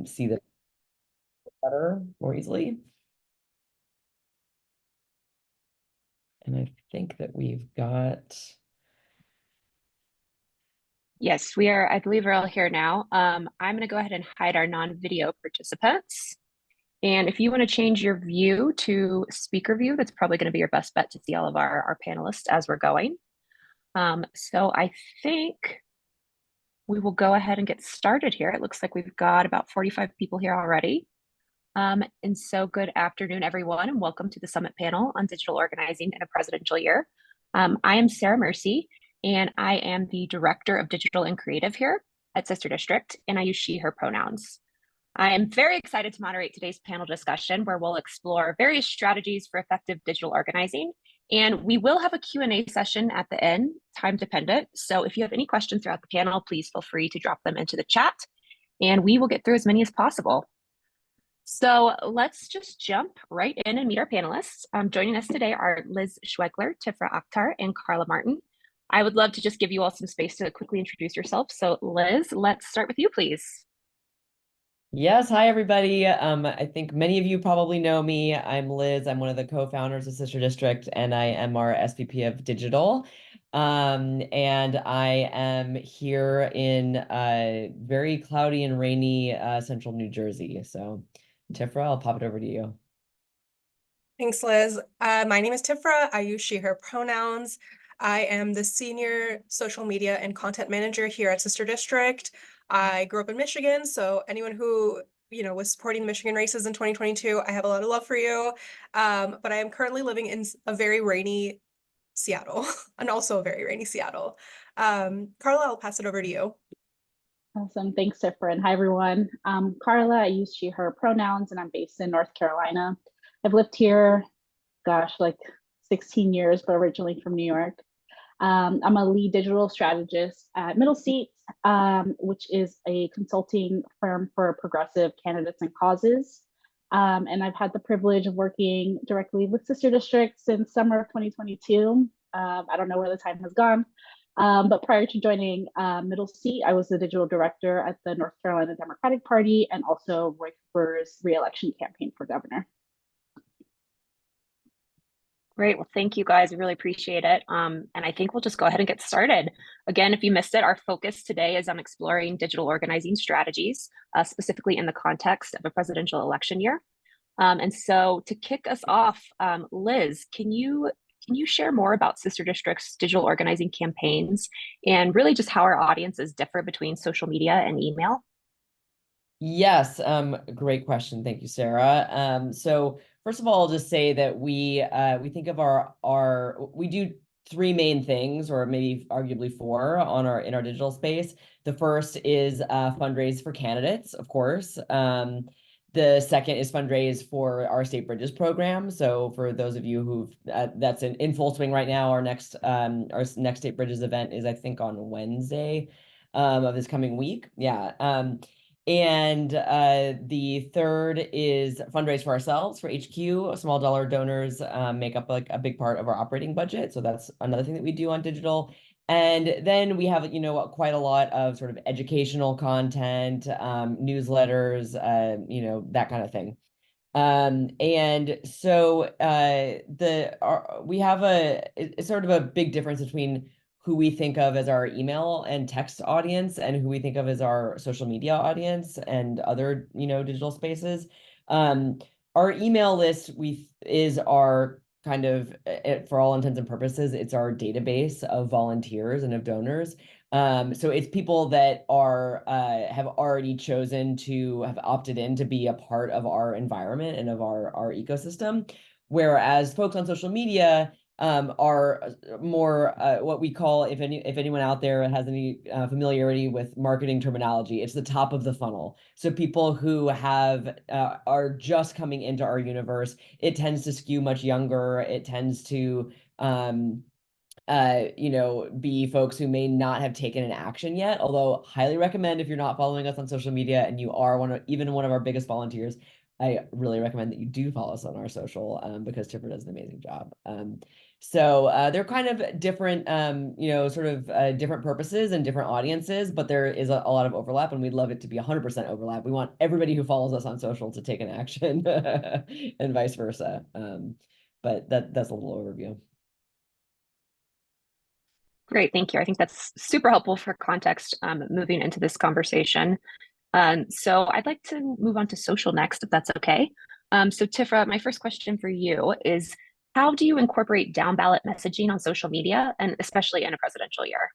see the better more easily. And I think that we've got. Yes, we are. I believe we're all here now. I'm going to go ahead and hide our non-video participants. And if you want to change your view to speaker view, that's probably going to be your best bet to see all of our panelists as we're going. So I think we will go ahead and get started here. It looks like we've got about 45 people here already. And so good afternoon, everyone, and welcome to the Summit panel on digital organizing in a presidential year. I am Sarah Mercy, and I am the Director of Digital and Creative here at Sister District, and I use she, her pronouns. I am very excited to moderate today's panel discussion where we'll explore various strategies for effective digital organizing. And we will have a Q&A session at the end, time dependent. So if you have any questions throughout the panel, please feel free to drop them into the chat and we will get through as many as possible. So let's just jump right in and meet our panelists. Joining us today are Liz Schwegler, Tifra Akhtar, and Carla Martin. I would love to just give you all some space to quickly introduce yourself. So Liz, let's start with you, please. Yes, hi everybody. I think many of you probably know me. I'm Liz. I'm one of the co-founders of Sister District, and I am our SVP of Digital. And I am here in very cloudy and rainy central New Jersey. So, Tifra, I'll pop it over to you. Thanks, Liz. My name is Tifra. I use she, her pronouns. I am the senior social media and content manager here at Sister District. I grew up in Michigan, so anyone who was supporting the Michigan races in 2022, I have a lot of love for you. But I am currently living in a very rainy Seattle, and also a very rainy Seattle. Carla, I'll pass it over to you. Awesome. Thanks, Tifra. And hi, everyone. Carla. I use she, her pronouns, and I'm based in North Carolina. I've lived here, gosh, like 16 years, but originally from New York. I'm a lead digital strategist at Middle Seat, which is a consulting firm for progressive candidates and causes. And I've had the privilege of working directly with Sister District since summer of 2022. I don't know where the time has gone. But prior to joining Middle Seat, I was the digital director at the North Carolina Democratic Party and also Roy Cooper's re-election campaign for governor. Great. Well, thank you guys. I really appreciate it. And I think we'll just go ahead and get started. Again, if you missed it, our focus today is on exploring digital organizing strategies, specifically in the context of a presidential election year. And so to kick us off, Liz, can you share more about Sister District's digital organizing campaigns and really just how our audiences differ between social media and email? Yes, great question. Thank you, Sarah. So first of all, I'll just say that we think of we do three main things, or maybe arguably four, in our digital space. The first is fundraise for candidates, of course. The second is fundraise for our State Bridges program. So for those of you who've that's in full swing right now, our next State Bridges event is, I think, on Wednesday of this coming week. Yeah. And the third is fundraise for ourselves, for HQ. Small dollar donors make up like a big part of our operating budget. So that's another thing that we do on digital. And then we have, quite a lot of sort of educational content, newsletters, that kind of thing. And so we have it's sort of a big difference between who we think of as our email and text audience and who we think of as our social media audience and other, digital spaces. Our email list is our kind of, for all intents and purposes, it's our database of volunteers and of donors. So it's people that have already chosen to have opted in to be a part of our environment and of our ecosystem. Whereas folks on social media are more what we call, if anyone out there has any familiarity with marketing terminology, it's the top of the funnel. So people who are just coming into our universe, it tends to skew much younger. It tends to be folks who may not have taken an action yet, although highly recommend, if you're not following us on social media and you are even one of our biggest volunteers, I really recommend that you do follow us on our social because Tifra does an amazing job. So they're kind of different, sort of different purposes and different audiences, but there is a lot of overlap, and we'd love it to be 100% overlap. We want everybody who follows us on social to take an action and vice versa. But that's a little overview. Great, thank you. I think that's super helpful for context moving into this conversation. So I'd like to move on to social next, if that's okay. So Tifra, my first question for you is, how do you incorporate down ballot messaging on social media, and especially in a presidential year?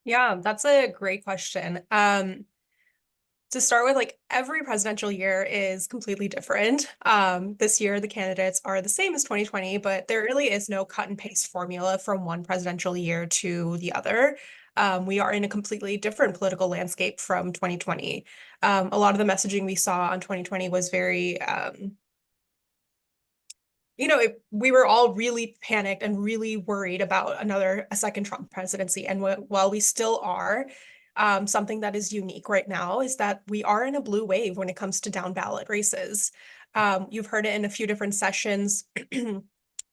Yeah, that's a great question. To start with, like every presidential year is completely different. This year, the candidates are the same as 2020, but there really is no cut and paste formula from one presidential year to the other. We are in a completely different political landscape from 2020. A lot of the messaging we saw on 2020 was very, we were all really panicked and really worried about a second Trump presidency. And while we still are, something that is unique right now is that we are in a blue wave when it comes to down ballot races. You've heard it in a few different sessions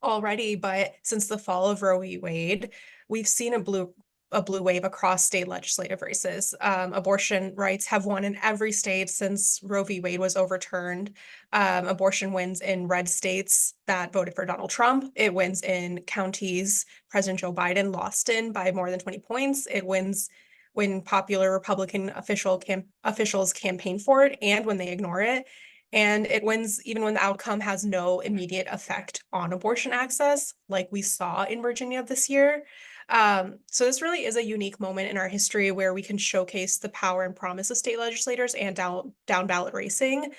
already, but since the fall of Roe v. Wade, we've seen a blue wave across state legislative races. Abortion rights have won in every state since Roe v. Wade was overturned. Abortion wins in red states that voted for Donald Trump. It wins in counties President Joe Biden lost in by more than 20 points. It wins when popular Republican officials campaign for it and when they ignore it. And it wins even when the outcome has no immediate effect on abortion access, like we saw in Virginia this year. So this really is a unique moment in our history where we can showcase the power and promise of state legislators and down ballot racing.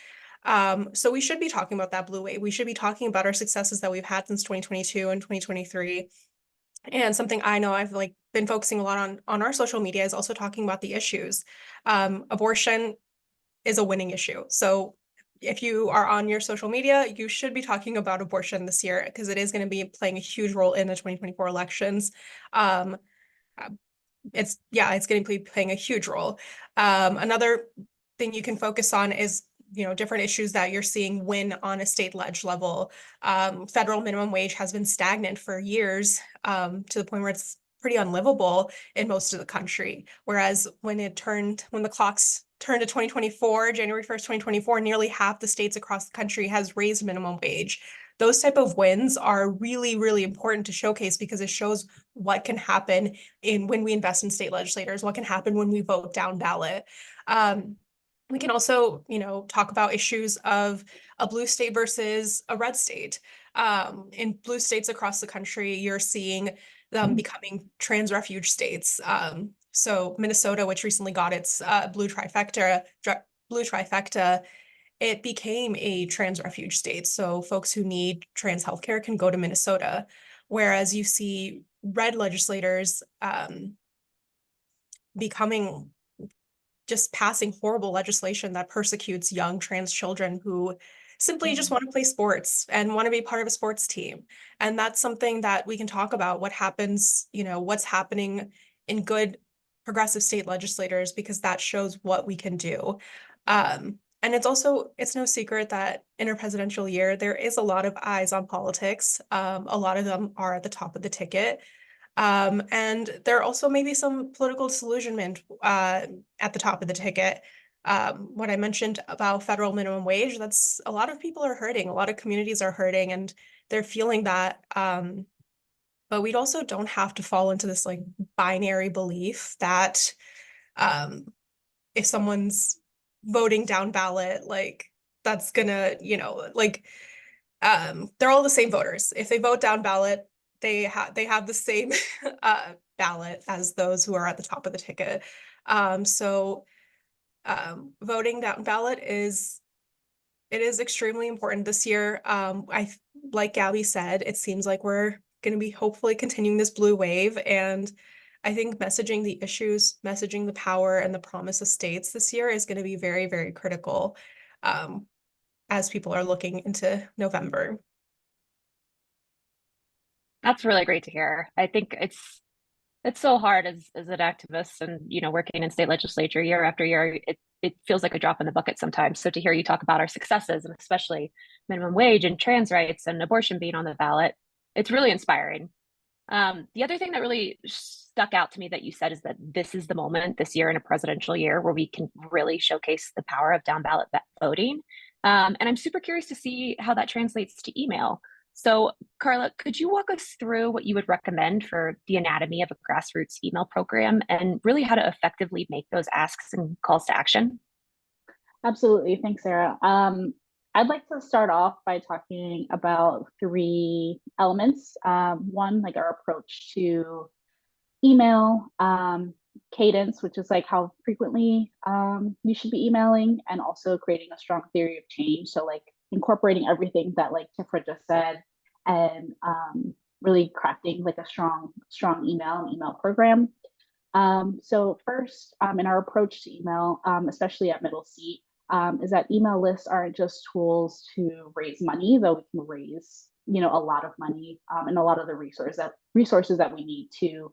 So we should be talking about that blue wave. We should be talking about our successes that we've had since 2022 and 2023. And something I know I've been focusing a lot on our social media is also talking about the issues. Abortion is a winning issue. So if you are on your social media, you should be talking about abortion this year because it is going to be playing a huge role in the 2024 elections. It's going to be playing a huge role. Another thing you can focus on is different issues that you're seeing win on a state ledge level. Federal minimum wage has been stagnant for years to the point where it's pretty unlivable in most of the country. Whereas when the clocks turned to 2024, January 1st, 2024, nearly half the states across the country has raised minimum wage. Those type of wins are really, really important to showcase because it shows what can happen when we invest in state legislators, what can happen when we vote down ballot. We can also, talk about issues of a blue state versus a red state. In blue states across the country, you're seeing them becoming trans refuge states. So Minnesota, which recently got its blue trifecta, it became a trans refuge state. So folks who need trans healthcare can go to Minnesota, whereas you see red legislators passing horrible legislation that persecutes young trans children who simply just want to play sports and want to be part of a sports team. And that's something that we can talk about, what happens, what's happening in good progressive state legislators, because that shows what we can do. And it's no secret that in a presidential year, there is a lot of eyes on politics. A lot of them are at the top of the ticket. And there also may be some political disillusionment at the top of the ticket. What I mentioned about federal minimum wage, that's a lot of people are hurting, a lot of communities are hurting, and they're feeling that. But we also don't have to fall into this binary belief that if someone's voting down ballot, that's gonna, they're all the same voters. If they vote down ballot, they have the same ballot as those who are at the top of the ticket. So voting down ballot is extremely important this year. Like Gabby said, it seems like we're going to be hopefully continuing this blue wave, and I think messaging the issues, messaging the power and the promise of states this year is going to be very, very critical as people are looking into November. That's really great to hear. I think it's so hard as an activist and working in state legislature year after year. It feels like a drop in the bucket sometimes. So to hear you talk about our successes, and especially minimum wage and trans rights and abortion being on the ballot, It's really inspiring. The other thing that really stuck out to me that you said is that this is the moment this year in a presidential year where we can really showcase the power of down ballot voting. And I'm super curious to see how that translates to email. So, Carla, could you walk us through what you would recommend for the anatomy of a grassroots email program and really how to effectively make those asks and calls to action? Absolutely. Thanks, Sarah. I'd like to start off by talking about three elements. One, like our approach to email, cadence, which is like how frequently you should be emailing, and also creating a strong theory of change. So like incorporating everything that like Tifra just said, and really crafting like a strong email program. So first, in our approach to email, especially at Middle Seat, is that email lists aren't just tools to raise money, though we can raise, you know, a lot of money and a lot of the resources that we need to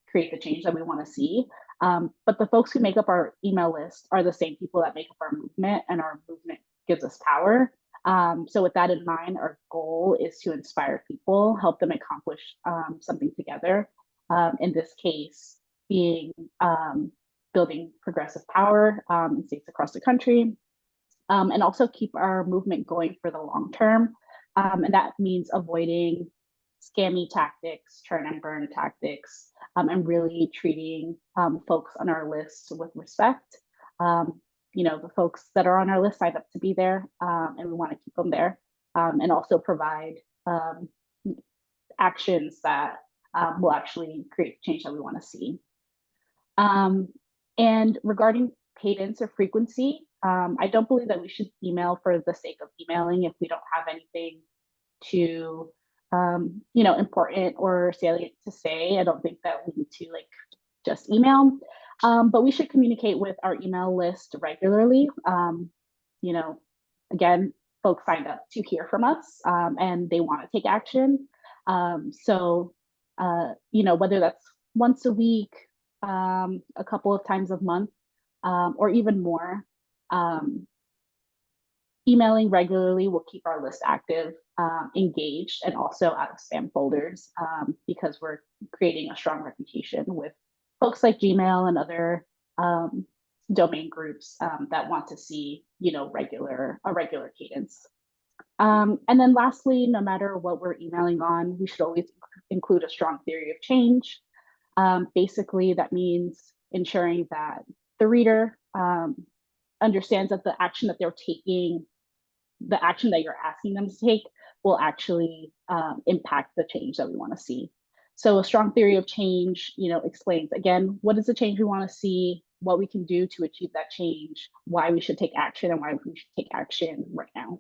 create the change that we want to see. But the folks who make up our email list are the same people that make up our movement, and our movement gives us power. So with that in mind, our goal is to inspire people, help them accomplish something together. In this case, being building progressive power in states across the country, and also keep our movement going for the long term. And that means avoiding scammy tactics, turn and burn tactics, and really treating folks on our list with respect. You know, the folks that are on our list signed up to be there, and we want to keep them there, and also provide actions that will actually create change that we want to see. And regarding cadence or frequency, I don't believe that we should email for the sake of emailing if we don't have anything to, you know, important or salient to say. I don't think that we need to like just email, but we should communicate with our email list regularly. You know, again, folks signed up to hear from us, and they want to take action. So, you know, whether that's once a week, a couple of times a month, or even more, emailing regularly will keep our list active, engaged, and also out of spam folders, because we're creating a strong reputation with folks like Gmail and other domain groups that want to see, you know, a regular cadence. And then lastly, no matter what we're emailing on, we should always include a strong theory of change. Basically, that means ensuring that the reader understands that the action that they're taking, the action that you're asking them to take, will actually impact the change that we want to see. So a strong theory of change, you know, explains again, what is the change we want to see, what we can do to achieve that change, why we should take action, and why we should take action right now.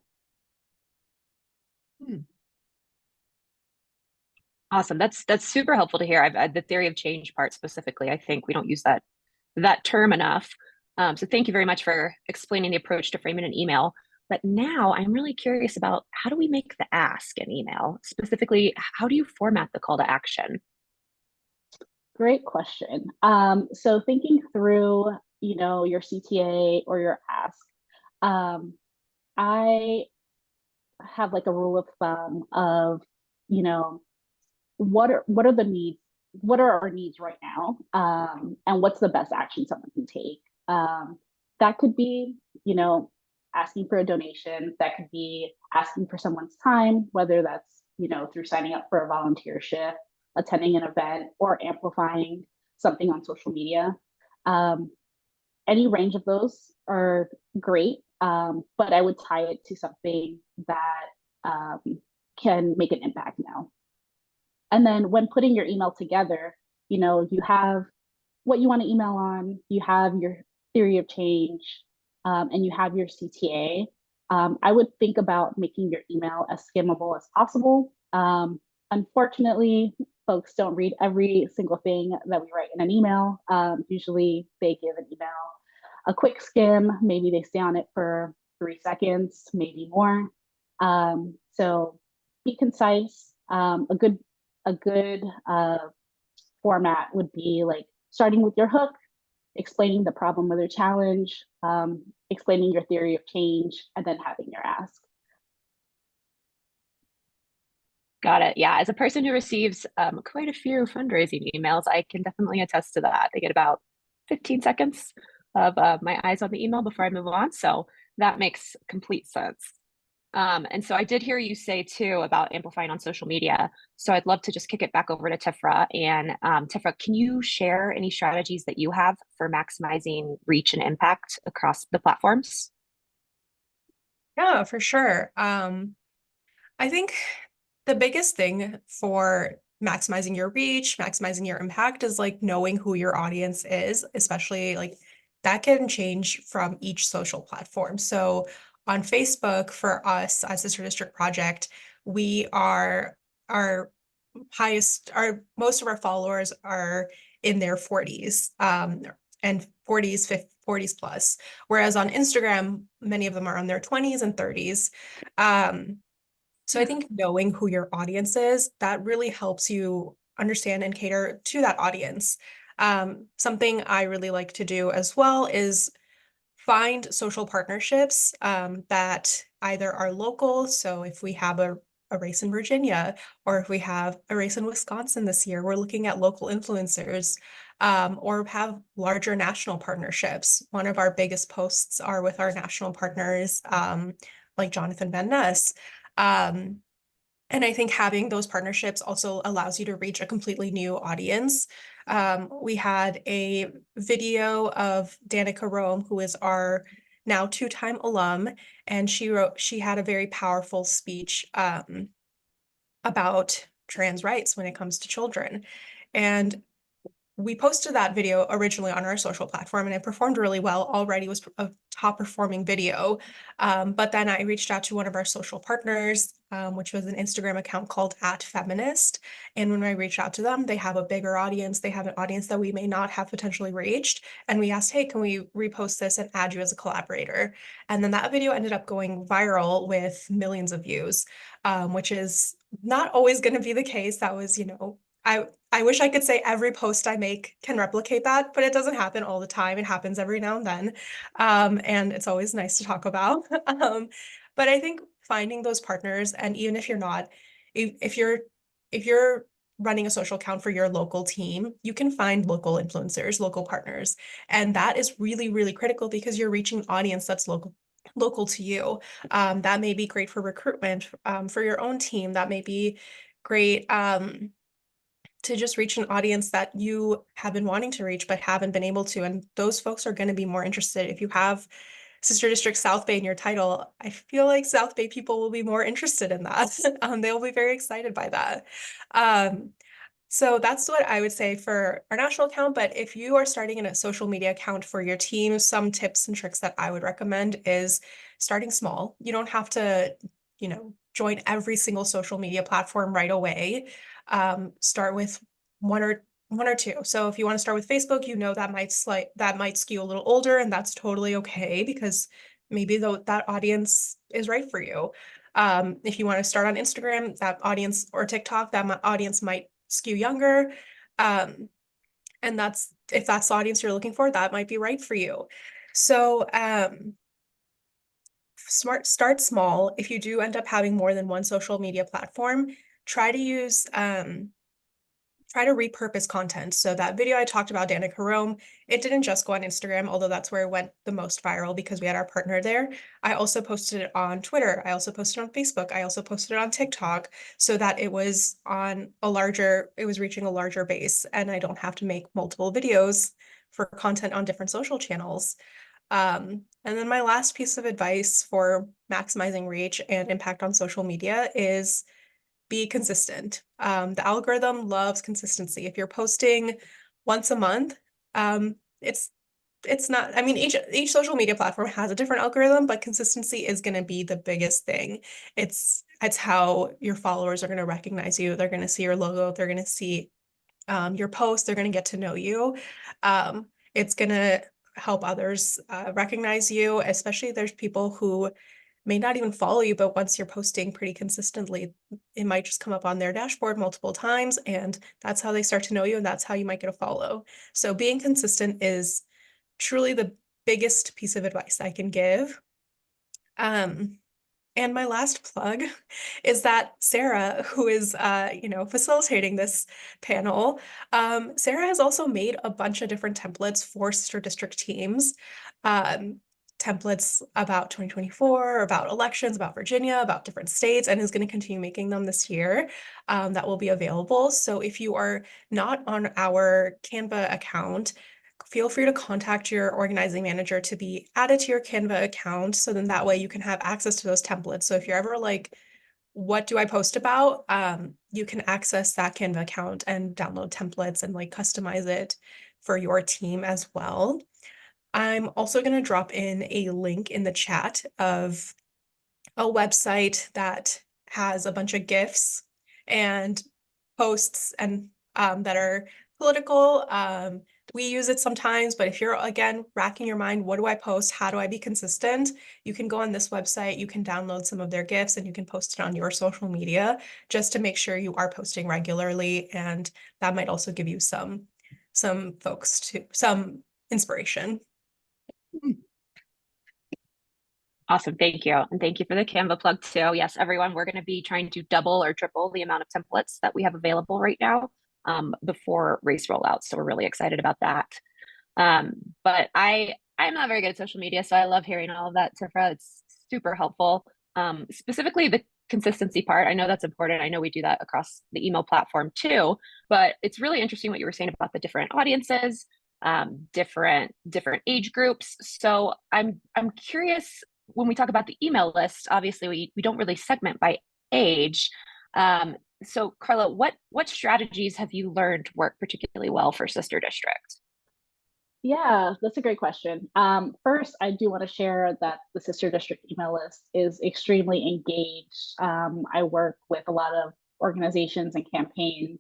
Awesome. That's super helpful to hear. I've the theory of change part specifically. I think we don't use that term enough. So thank you very much for explaining the approach to framing an email. But now I'm really curious about how do we make the ask an email? Specifically, how do you format the call to action? Great question. So thinking through, you know, your CTA or your ask, I have like a rule of thumb of, you know, what are the needs, what are our needs right now, and what's the best action someone can take. That could be, you know, asking for a donation. That could be asking for someone's time, whether that's, you know, through signing up for a volunteership, attending an event, or amplifying something on social media. Any range of those are great, but I would tie it to something that can make an impact now. And then when putting your email together, you know, you have what you want to email on, you have your theory of change, and you have your CTA. I would think about making your email as skimmable as possible. Unfortunately, folks don't read every single thing that we write in an email. Usually they give an email a quick skim, maybe they stay on it for 3 seconds, maybe more. So be concise. A good format would be like starting with your hook, explaining the problem or the challenge, explaining your theory of change, and then having your ask. Got it. Yeah, as a person who receives quite a few fundraising emails, I can definitely attest to that. I get about 15 seconds of my eyes on the email before I move on. So that makes complete sense. And so I did hear you say too about amplifying on social media. So I'd love to just kick it back over to Tifra. And Tifra, can you share any strategies that you have for maximizing reach and impact across the platforms? Yeah, for sure. I think the biggest thing for maximizing your reach, maximizing your impact is like knowing who your audience is, especially like that can change from each social platform. So on Facebook, for us as Sister District Project, we are our most of our followers are in their 40s, and 40s, 50, 40s plus. Whereas on Instagram, many of them are on their 20s and 30s. So I think knowing who your audience is, that really helps you understand and cater to that audience. Something I really like to do as well is find social partnerships that either are local. So if we have a race in Virginia, or if we have a race in Wisconsin this year, we're looking at local influencers, or have larger national partnerships. One of our biggest posts are with our national partners, like Jonathan Van Ness. And I think having those partnerships also allows you to reach a completely new audience. We had a video of Danica Rome, who is our now two-time alum, and she had a very powerful speech about trans rights when it comes to children. And we posted that video originally on our social platform, and it performed really well. Already was a top performing video. But then I reached out to one of our social partners, which was an Instagram account called @feminist. And when I reached out to them, they have a bigger audience. They have an audience that we may not have potentially reached. And we asked, hey, can we repost this and add you as a collaborator? And then that video ended up going viral with millions of views, which is not always going to be the case. That was, I wish I could say every post I make can replicate that, but it doesn't happen all the time. It happens every now and then. And it's always nice to talk about. But I think finding those partners, and even if you're not, if you're running a social account for your local team, you can find local influencers, local partners. And that is really, really critical because you're reaching an audience that's local to you. That may be great for recruitment, for your own team. That may be great, to just reach an audience that you have been wanting to reach but haven't been able to. And those folks are going to be more interested. If you have Sister District South Bay in your title, I feel like South Bay people will be more interested in that. They'll be very excited by that. So that's what I would say for our national account. But if you are starting in a social media account for your team, some tips and tricks that I would recommend is starting small. You don't have to, join every single social media platform right away. Start with one or two. So if you want to start with Facebook, that might skew a little older, and that's totally okay because maybe that audience is right for you. If you want to start on Instagram, that audience, or TikTok, that audience might skew younger. And if that's the audience you're looking for, that might be right for you. So start small. If you do end up having more than one social media platform, try to repurpose content. So that video I talked about, Danica Rome, it didn't just go on Instagram, although that's where it went the most viral because we had our partner there. I also posted it on Twitter. I also posted it on Facebook. I also posted it on TikTok so that it was reaching a larger base, and I don't have to make multiple videos for content on different social channels. And then my last piece of advice for maximizing reach and impact on social media is be consistent. The algorithm loves consistency. If you're posting once a month, it's not, I mean, each social media platform has a different algorithm, but consistency is going to be the biggest thing. It's how your followers are going to recognize you. They're going to see your logo. They're going to see your posts. They're going to get to know you. It's going to help others recognize you, especially there's people who may not even follow you, but once you're posting pretty consistently, it might just come up on their dashboard multiple times, and that's how they start to know you, and that's how you might get a follow. So being consistent is truly the biggest piece of advice I can give. And my last plug is that Sarah, who is, facilitating this panel, Sarah has also made a bunch of different templates for sister district teams. Templates about 2024, about elections, about Virginia, about different states, and is going to continue making them this year. That will be available. So if you are not on our Canva account, feel free to contact your organizing manager to be added to your Canva account. So then that way you can have access to those templates. So if you're ever like, what do I post about? You can access that Canva account and download templates and like customize it for your team as well. I'm also going to drop in a link in the chat of a website that has a bunch of GIFs and posts and that are political. We use it sometimes, but if you're, again, racking your mind, what do I post? How do I be consistent? You can go on this website, you can download some of their GIFs and you can post it on your social media just to make sure you are posting regularly. And that might also give you some folks to some inspiration. Awesome. Thank you. And thank you for the Canva plug too. Yes, everyone, we're going to be trying to double or triple the amount of templates that we have available right now before race rollout. So we're really excited about that. But I'm not very good at social media, so I love hearing all of that, Tifra. It's super helpful. Specifically the consistency part. I know that's important. I know we do that across the email platform too, but it's really interesting what you were saying about the different audiences, different age groups. So I'm curious, when we talk about the email list, obviously we don't really segment by age. So Carla, what strategies have you learned work particularly well for Sister District? Yeah, that's a great question. First, I do want to share that the Sister District email list is extremely engaged. I work with a lot of organizations and campaigns,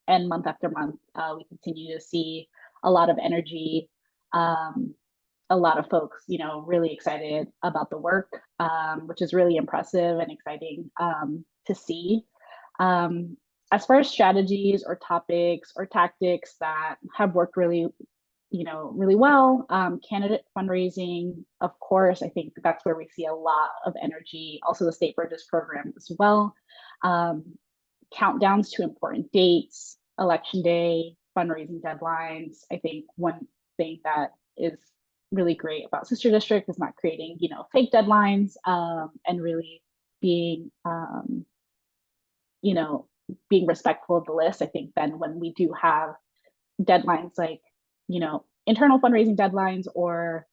and month after month, we continue to see a lot of energy, a lot of folks, really excited about the work, which is really impressive and exciting to see. As far as strategies or topics or tactics that have worked really well. Candidate fundraising, of course, I think that's where we see a lot of energy. Also the State Bridges program as well. Countdowns to important dates, election day, fundraising deadlines. I think one thing that is really great about Sister District is not creating, fake deadlines, and really being, being respectful of the list. I think then when we do have deadlines like, internal fundraising deadlines or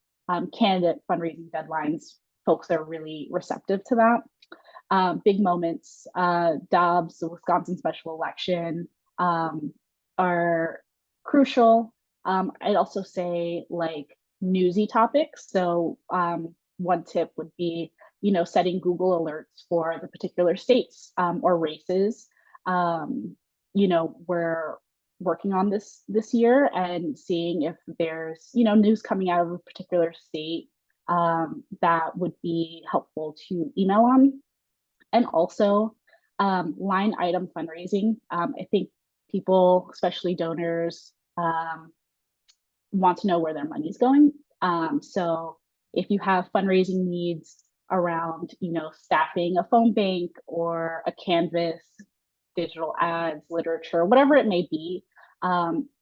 candidate fundraising deadlines, folks are really receptive to that. Big moments, Dobbs, the Wisconsin special election, are crucial. I'd also say like newsy topics. So one tip would be, setting Google alerts for the particular states or races. We're working on this year and seeing if there's news coming out of a particular state that would be helpful to email on. And also line item fundraising. I think people, especially donors, want to know where their money's going. So if you have fundraising needs around staffing a phone bank or a canvas, digital ads, literature, whatever it may be,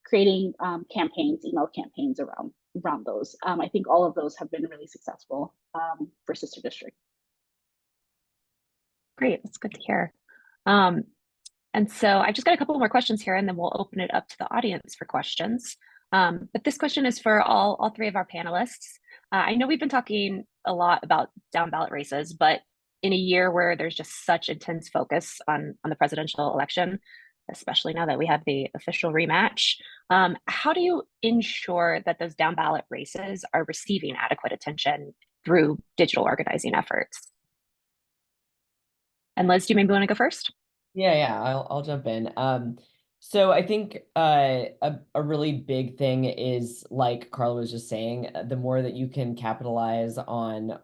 creating campaigns, email campaigns around those. I think all of those have been really successful for Sister District. Great, that's good to hear. And so I just got a couple more questions here, and then we'll open it up to the audience for questions. But this question is for all three of our panelists. I know we've been talking a lot about down ballot races, but in a year where there's just such intense focus on the presidential election, especially now that we have the official rematch, how do you ensure that those down ballot races are receiving adequate attention through digital organizing efforts? And Liz, do you maybe want to go first? Yeah, I'll jump in. So I think a really big thing is, like Carla was just saying, the more that you can capitalize on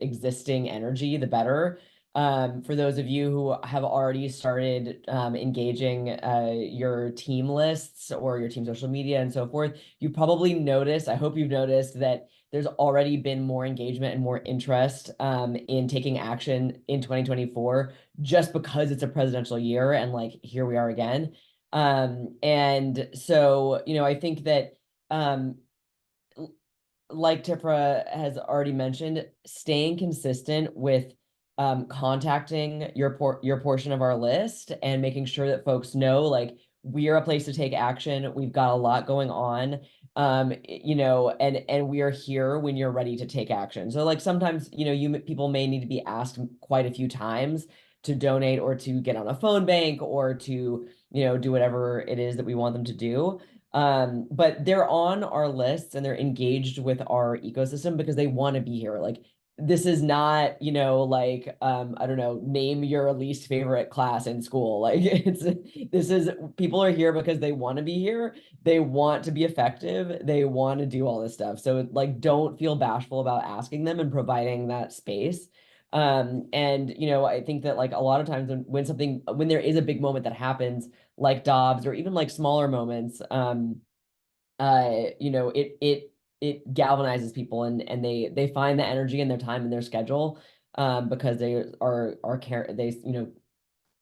existing energy, the better. For those of you who have already started engaging your team lists or your team social media and so forth, you probably noticed, I hope you've noticed that there's already been more engagement and more interest in taking action in 2024 just because it's a presidential year and like here we are again. And so, you know, I think that like Tifra has already mentioned, staying consistent with contacting your portion of our list and making sure that folks know like we are a place to take action. We've got a lot going on, you know, and we are here when you're ready to take action. So like sometimes, you know, people may need to be asked quite a few times to donate or to get on a phone bank or to, you know, do whatever it is that we want them to do. But they're on our lists and they're engaged with our ecosystem because they want to be here. Like this is not, you know, like I don't know, name your least favorite class in school. Like this is people are here because they want to be here. They want to be effective. They want to do all this stuff. So like don't feel bashful about asking them and providing that space. And you know, I think that like a lot of times when there is a big moment that happens, like Dobbs or even like smaller moments, you know, it galvanizes people and they find the energy and their time and their schedule because they you know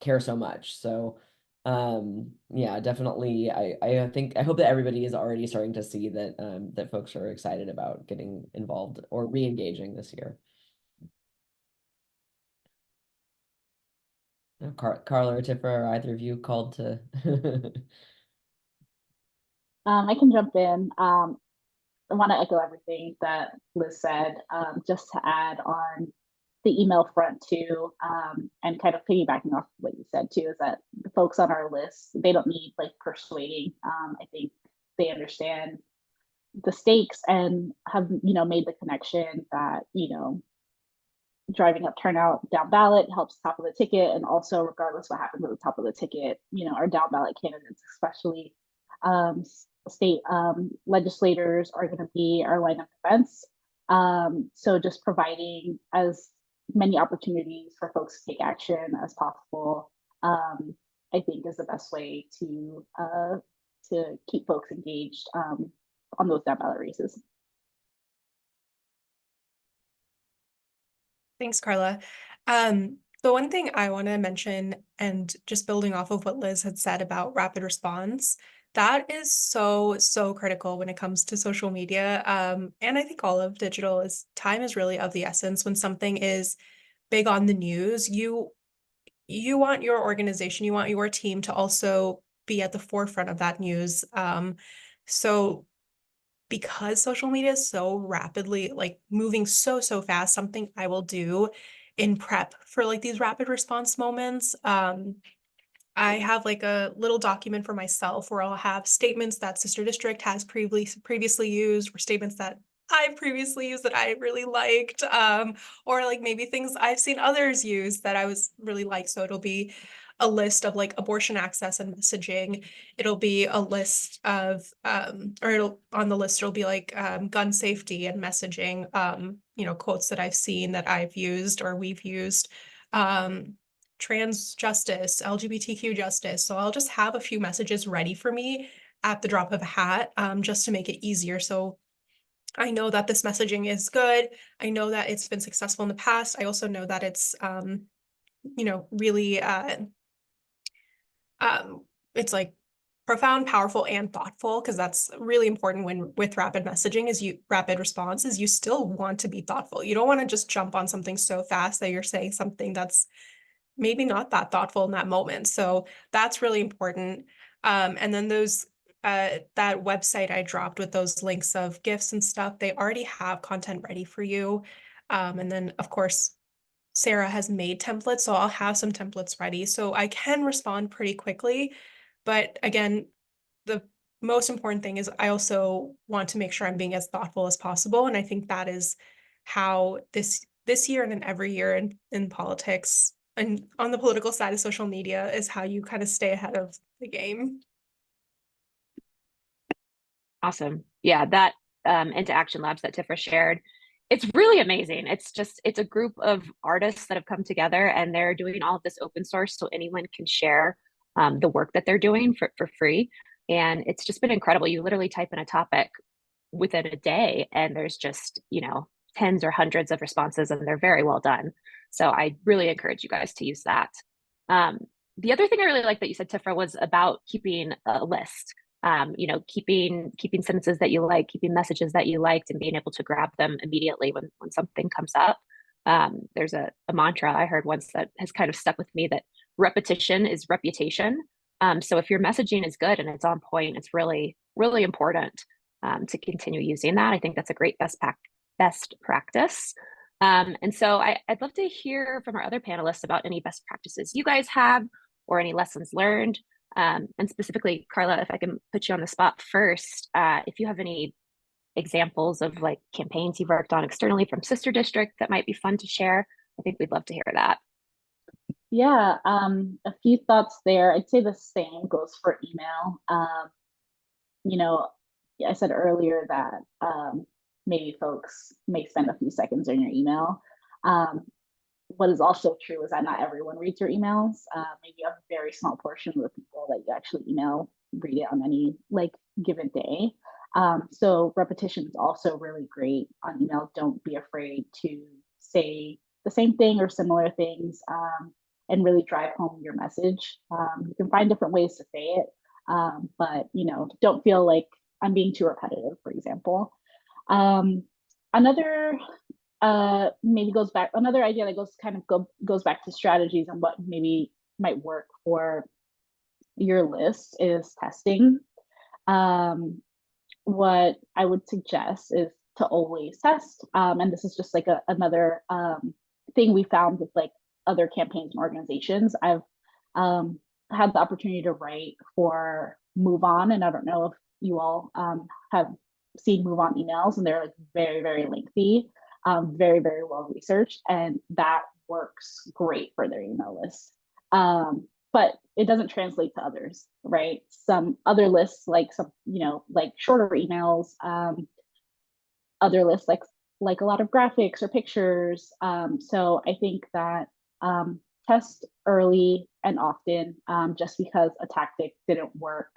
care so much. So yeah, definitely I hope that everybody is already starting to see that that folks are excited about getting involved or re-engaging this year. Carla or Tifra, are either of you called to I can jump in. I want to echo everything that Liz said. Just to add on the email front too, and kind of piggybacking off what you said too, is that the folks on our list, they don't need like persuading. I think they understand the stakes and have, you know, made the connection that, you know, driving up turnout down ballot helps top of the ticket, and also regardless what happens at the top of the ticket, you know, our down ballot candidates, especially state legislators, are going to be our line of defense. So just providing as many opportunities for folks to take action as possible, I think is the best way to keep folks engaged on those down ballot races. Thanks, Carla. The one thing I want to mention, and just building off of what Liz had said about rapid response, that is so, so critical when it comes to social media. And I think all of digital is time is really of the essence. When something is big on the news, you want your organization, you want your team to also be at the forefront of that news. So because social media is so rapidly like moving so fast, something I will do in prep for like these rapid response moments, I have like a little document for myself where I'll have statements that Sister District has previously used, or statements that I've previously used that I really liked, or like maybe things I've seen others use that I was really like. So it'll be a list of like abortion access and messaging. It'll be a list of, or it'll on the list, it'll be like gun safety and messaging, you know, quotes that I've seen that I've used or we've used. Trans justice, LGBTQ justice. So I'll just have a few messages ready for me at the drop of a hat, just to make it easier. So I know that this messaging is good. I know that it's been successful in the past. I also know that it's, you know, really, it's like profound, powerful, and thoughtful, because that's really important when with rapid messaging is rapid response is you still want to be thoughtful. You don't want to just jump on something so fast that you're saying something that's maybe not that thoughtful in that moment. So that's really important. And then those that website I dropped with those links of gifts and stuff, they already have content ready for you. And then of course, Sarah has made templates, so I'll have some templates ready. So I can respond pretty quickly. But again, the most important thing is I also want to make sure I'm being as thoughtful as possible. And I think that is how this year and in every year in politics and on the political side of social media is how you kind of stay ahead of the game. Awesome. Yeah, that Into Action Labs that Tifra shared, it's really amazing. It's a group of artists that have come together and they're doing all of this open source so anyone can share the work that they're doing for free. And it's just been incredible. You literally type in a topic, within a day, and there's just, tens or hundreds of responses, and they're very well done. So I really encourage you guys to use that. The other thing I really like that you said, Tifra, was about keeping a list. Keeping sentences that you like, keeping messages that you liked, and being able to grab them immediately when something comes up. There's a mantra I heard once that has kind of stuck with me, that repetition is reputation. So if your messaging is good and it's on point, it's really, really important to continue using that. I think that's a great best practice. And so I'd love to hear from our other panelists about any best practices you guys have, or any lessons learned. And specifically, Carla, if I can put you on the spot first, if you have any examples of like campaigns you've worked on externally from Sister District that might be fun to share, I think we'd love to hear that. Yeah, a few thoughts there. I'd say the same goes for email. I said earlier that maybe folks may spend a few seconds in your email. What is also true is that not everyone reads your emails. Maybe a very small portion of the people that you actually email read it on any given day. So repetition is also really great on email. Don't be afraid to say the same thing or similar things, and really drive home your message. You can find different ways to say it, but don't feel like I'm being too repetitive, for example. Another idea that goes back to strategies and what maybe might work for your list is testing. What I would suggest is to always test, and this is just another thing we found with other campaigns and organizations. I've had the opportunity to write for MoveOn, and I don't know if you all have seen MoveOn emails, and they're very, very lengthy, very, very well researched, and that works great for their email list. But it doesn't translate to others, right? Some other lists, like shorter emails, other lists like a lot of graphics or pictures. So I think that test early and often, just because a tactic didn't work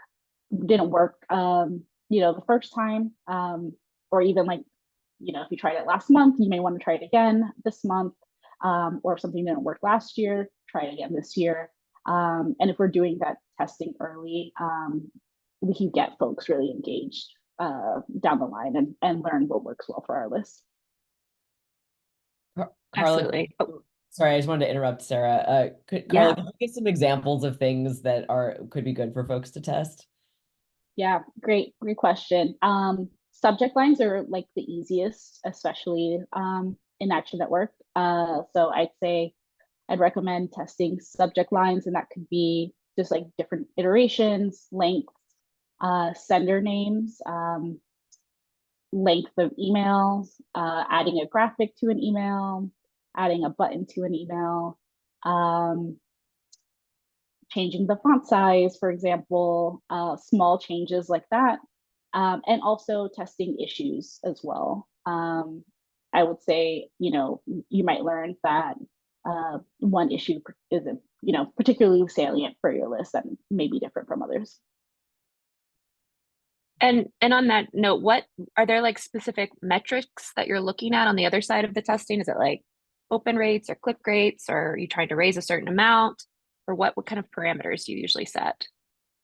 the first time, or even if you tried it last month, you may want to try it again this month, or if something didn't work last year, try it again this year. And if we're doing that testing early, we can get folks really engaged down the line and learn what works well for our list. Carla, Absolutely. sorry, I just wanted to interrupt Sarah. Carla, could you give some examples of things that could be good for folks to test? Yeah, great question. Subject lines are the easiest, especially in Action Network. So I'd recommend testing subject lines, and that could be just different iterations, lengths, sender names, length of emails, adding a graphic to an email, adding a button to an email, changing the font size, for example, small changes like that, and also testing issues as well. I would say, you might learn that one issue isn't, particularly salient for your list that may be different from others. And on that note, what are there specific metrics that you're looking at on the other side of the testing? Is it open rates or click rates, or are you trying to raise a certain amount, or what kind of parameters do you usually set?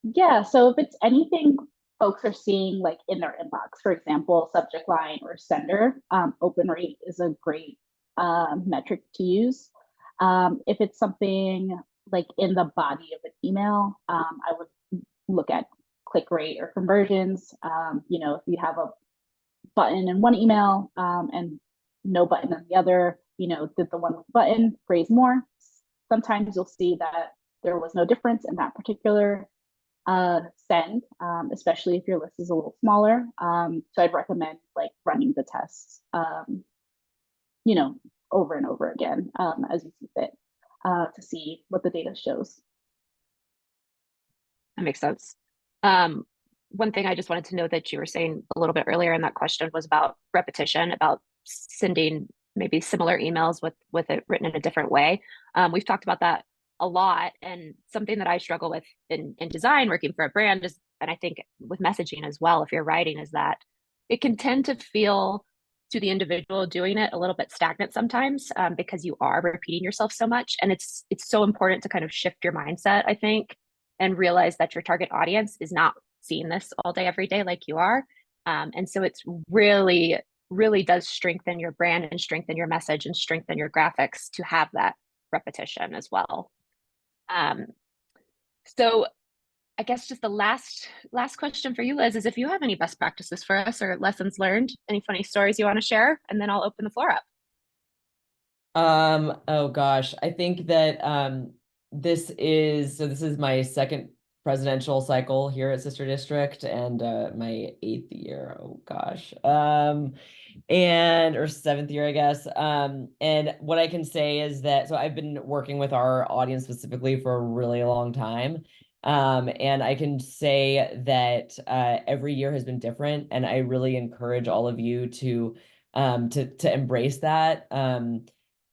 Yeah, so if it's anything folks are seeing in their inbox, for example, subject line or sender, open rate is a great metric to use. If it's something in the body of an email, I would look at click rate or conversions. If you have a button in one email and no button in the other, did the one with button raise more? Sometimes you'll see that there was no difference in that particular send, especially if your list is a little smaller. So I'd recommend running the tests, over and over again as you see fit, to see what the data shows. That makes sense. One thing I just wanted to know that you were saying a little bit earlier in that question was about repetition, about sending maybe similar emails with it written in a different way. We've talked about that a lot, and something that I struggle with in design, working for a brand, is, and I think with messaging as well, if you're writing, is that it can tend to feel to the individual doing it a little bit stagnant sometimes, because you are repeating yourself so much. And it's so important to kind of shift your mindset, I think, and realize that your target audience is not seeing this all day, every day like you are. And so it's really does strengthen your brand and strengthen your message and strengthen your graphics to have that repetition as well. So I guess just the last question for you, Liz, is if you have any best practices for us or lessons learned, any funny stories you want to share, and then I'll open the floor up. Oh gosh, I think that this is my second presidential cycle here at Sister District, and my 8th year. Oh gosh. Or 7th year, I guess. And what I can say is that, so I've been working with our audience specifically for a really long time. And I can say that every year has been different, and I really encourage all of you to embrace that.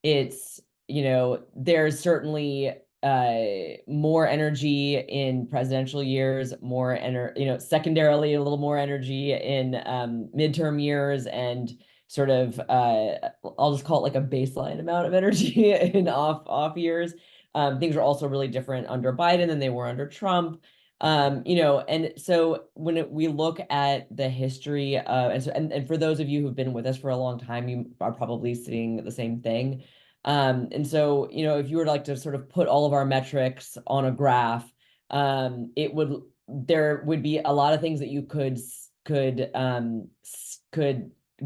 It's, there's certainly more energy in presidential years, secondarily a little more energy in midterm years, and sort of I'll just call it like a baseline amount of energy in off years. Things are also really different under Biden than they were under Trump. And so when we look at the history of, and for those of you who've been with us for a long time, you are probably seeing the same thing. And so, if you were like to sort of put all of our metrics on a graph, there would be a lot of things that you could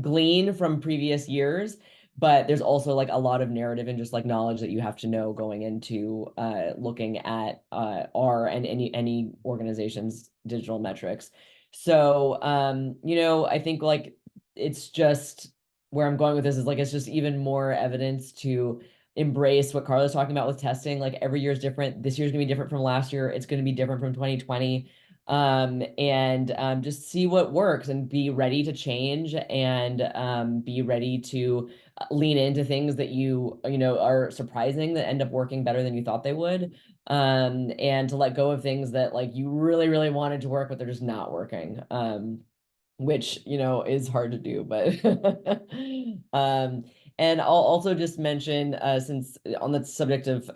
glean from previous years, but there's also like a lot of narrative and just like knowledge that you have to know going into looking at our and any organization's digital metrics. So I think like it's just where I'm going with this is like it's just even more evidence to embrace what Carla's talking about with testing. Like every year is different. This year's gonna be different from last year. It's gonna be different from 2020. Just see what works and be ready to change, and be ready to lean into things that you are surprising that end up working better than you thought they would, and to let go of things that like you really, really wanted to work, but they're just not working, which is hard to do, but and I'll also just mention, since on the subject of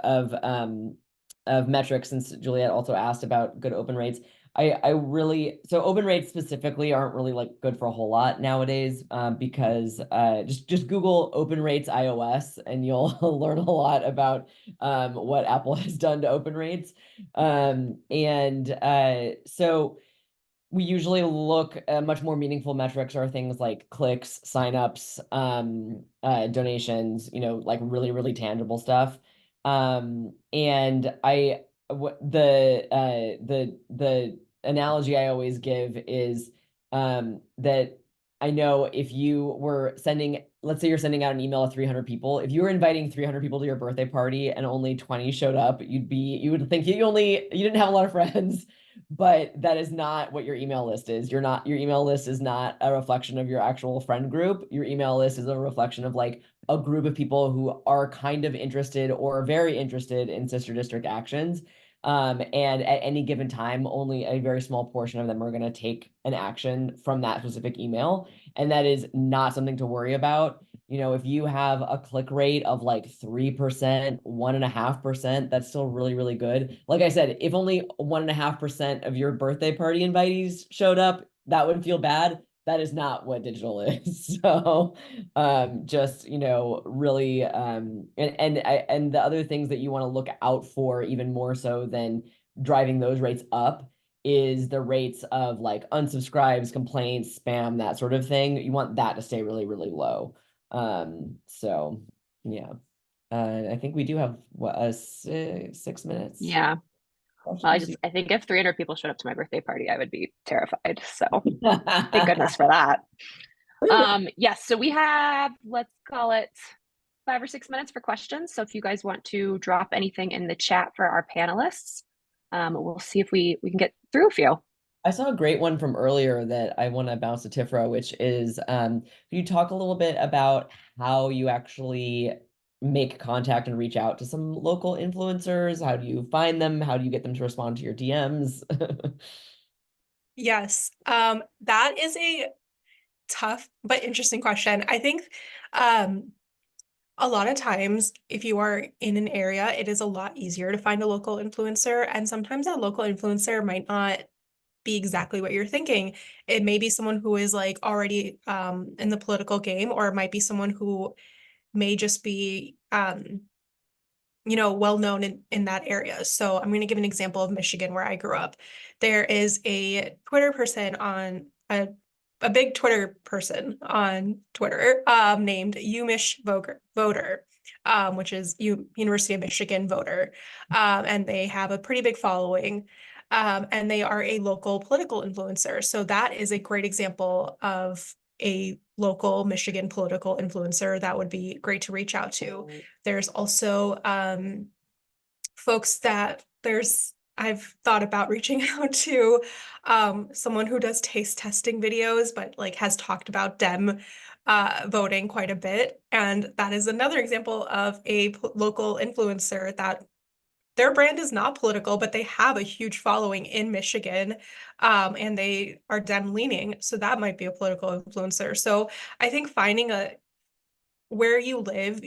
metrics, since Juliet also asked about good open rates, so open rates specifically aren't really like good for a whole lot nowadays, because just Google open rates iOS and you'll learn a lot about what Apple has done to open rates. So we usually look at much more meaningful metrics are things like clicks, signups, donations, like really, really tangible stuff. And the analogy I always give is that I know if you were let's say you're sending out an email to 300 people, if you were inviting 300 people to your birthday party and only 20 showed up, you would think you didn't have a lot of friends. But that is not what your email list is. Your email list is not a reflection of your actual friend group. Your email list is a reflection of like a group of people who are kind of interested or very interested in Sister District actions. And at any given time, only a very small portion of them are going to take an action from that specific email. And that is not something to worry about. If you have a click rate of like 3%, 1.5%, that's still really, really good. Like I said, if only 1.5% of your birthday party invitees showed up, that would feel bad. That is not what digital is. So just, really, and the other things that you want to look out for even more so than driving those rates up is the rates of like unsubscribes, complaints, spam, that sort of thing. You want that to stay really, really low. So yeah, I think we do have what, 6 minutes. Yeah. Well, I think if 300 people showed up to my birthday party, I would be terrified. So thank goodness for that. Yes, so we have, let's call it 5 or 6 minutes for questions. So if you guys want to drop anything in the chat for our panelists, we'll see if we can get through a few. I saw a great one from earlier that I want to bounce to Tifra, which is, can you talk a little bit about how you actually make contact and reach out to some local influencers? How do you find them? How do you get them to respond to your DMs? Yes, that is tough but interesting question. I think a lot of times, if you are in an area, it is a lot easier to find a local influencer, and sometimes that local influencer might not be exactly what you're thinking. It may be someone who is like already in the political game, or it might be someone who may just be well known in that area. So I'm going to give an example of Michigan, where I grew up. There is a Twitter person on a big Twitter person on Twitter named Voter, which is University of Michigan Voter. And they have a pretty big following. And they are a local political influencer. So that is a great example of a local Michigan political influencer that would be great to reach out to. There's also folks that I've thought about reaching out to someone who does taste testing videos, but like has talked about Dem voting quite a bit. And that is another example of a local influencer that their brand is not political, but they have a huge following in Michigan, and they are Dem leaning. So that might be a political influencer. So I think finding where you live,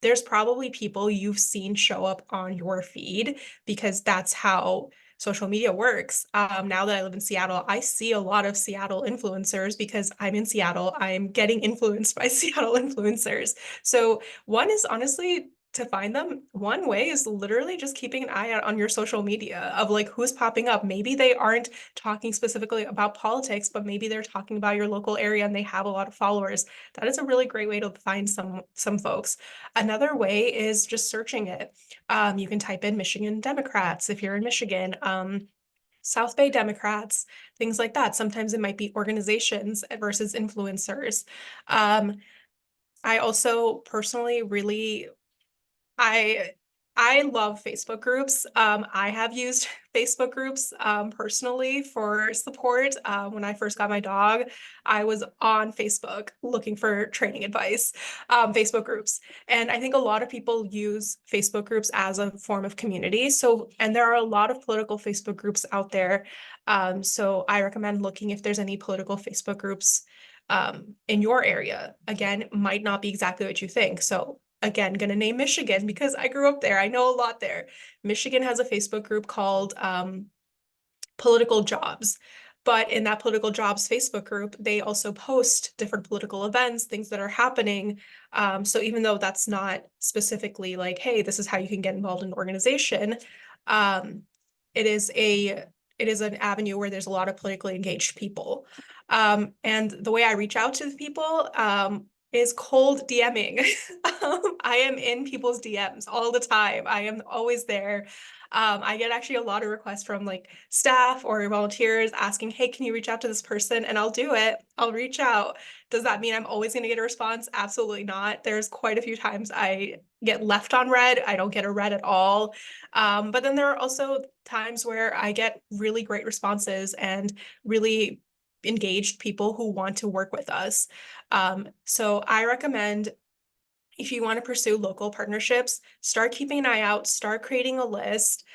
there's probably people you've seen show up on your feed, because that's how social media works. Now that I live in Seattle, I see a lot of Seattle influencers because I'm in Seattle. I'm getting influenced by Seattle influencers. So one is honestly, to find them, one way is literally just keeping an eye out on your social media of like who's popping up. Maybe they aren't talking specifically about politics, but maybe they're talking about your local area and they have a lot of followers. That is a really great way to find some folks. Another way is just searching it. You can type in Michigan Democrats if you're in Michigan, South Bay Democrats, things like that. Sometimes it might be organizations versus influencers. I also personally I love Facebook groups. I have used Facebook groups personally for support. When I first got my dog, I was on Facebook looking for training advice, Facebook groups. And I think a lot of people use Facebook groups as a form of community. And there are a lot of political Facebook groups out there. So I recommend looking if there's any political Facebook groups in your area. Again, might not be exactly what you think. So again, going to name Michigan because I grew up there. I know a lot there. Michigan has a Facebook group called Political Jobs. But in that Political Jobs Facebook group, they also post different political events, things that are happening. So even though that's not specifically like, hey, this is how you can get involved in an organization, it is an avenue where there's a lot of politically engaged people. And the way I reach out to the people is cold DMing. I am in people's DMs all the time. I am always there. I get actually a lot of requests from like staff or volunteers asking, hey, can you reach out to this person? And I'll do it. I'll reach out. Does that mean I'm always going to get a response? Absolutely not. There's quite a few times I get left on read. I don't get a read at all. But then there are also times where I get really great responses and really engaged people who want to work with us. So I recommend, if you want to pursue local partnerships, start keeping an eye out, start creating a list,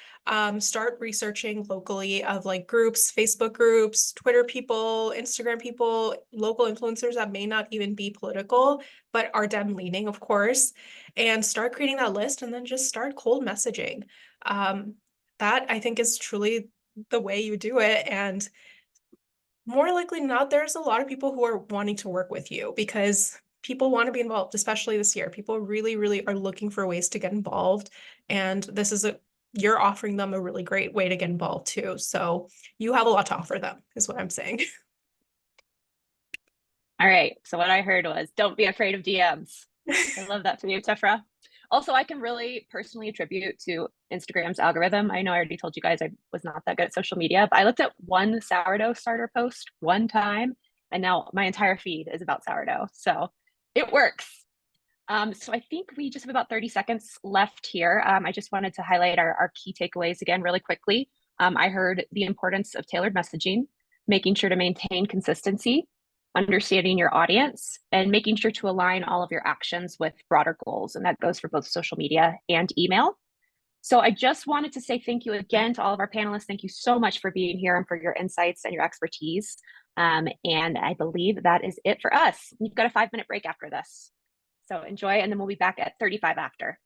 start researching locally of like groups, Facebook groups, Twitter people, Instagram people, local influencers that may not even be political, but are Dem leaning, of course, and start creating that list and then just start cold messaging. That I think is truly the way you do it. And more likely than not, there's a lot of people who are wanting to work with you because people want to be involved, especially this year. People really, really are looking for ways to get involved. And you're offering them a really great way to get involved too. So you have a lot to offer them, is what I'm saying. All right. So what I heard was don't be afraid of DMs. I love that for you, Tefra. Also, I can really personally attribute to Instagram's algorithm. I know I already told you guys I was not that good at social media, but I looked at one sourdough starter post one time, and now my entire feed is about sourdough. So it works. So I think we just have about 30 seconds left here. I just wanted to highlight our key takeaways again really quickly. I heard the importance of tailored messaging, making sure to maintain consistency, understanding your audience, and making sure to align all of your actions with broader goals. And that goes for both social media and email. So I just wanted to say thank you again to all of our panelists. Thank you so much for being here and for your insights and your expertise. And I believe that is it for us. We've got a 5-minute break after this. So enjoy, and then we'll be back at 35 after.